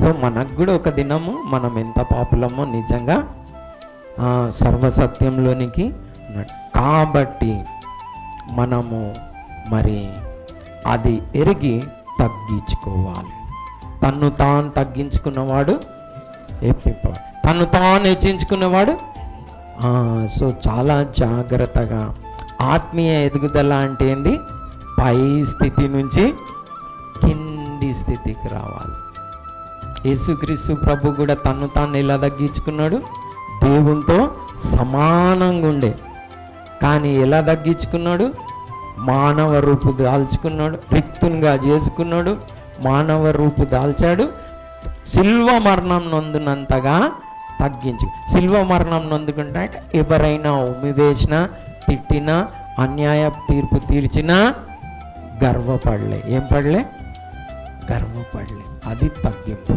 So మనకు కూడా ఒక దినము మనం ఎంత పాపులమో నిజంగా సర్వసత్యంలోనికి కాబట్టి మనము మరి అది ఎరిగి తగ్గించుకోవాలి. తన్ను తాను తగ్గించుకున్నవాడు ఎప్పిపోవాడు, తన్ను తాను హెచ్చించుకున్నవాడు. సో చాలా జాగ్రత్తగా ఆత్మీయ ఎదుగుదల అంటే ఏంది? పై స్థితి నుంచి కింది స్థితికి రావాలి. యేసుక్రీస్తు ప్రభు కూడా తన్ను తాను ఎలా తగ్గించుకున్నాడు? దేవునితో సమానంగా ఉండే, కానీ ఎలా తగ్గించుకున్నాడు? మానవ రూపు దాల్చుకున్నాడు, రిక్తునిగా చేసుకున్నాడు, మానవ రూపు దాల్చాడు. శిల్వ మరణం నొందినంతగా తగ్గించు. శిల్వ మరణం నొందుకుంటే ఎవరైనా ఉమ్మివేసినా, తిట్టినా, అన్యాయ తీర్పు తీర్చినా గర్వపడలే. ఏం పడలే? గర్వపడలే. అది తగ్గింపు.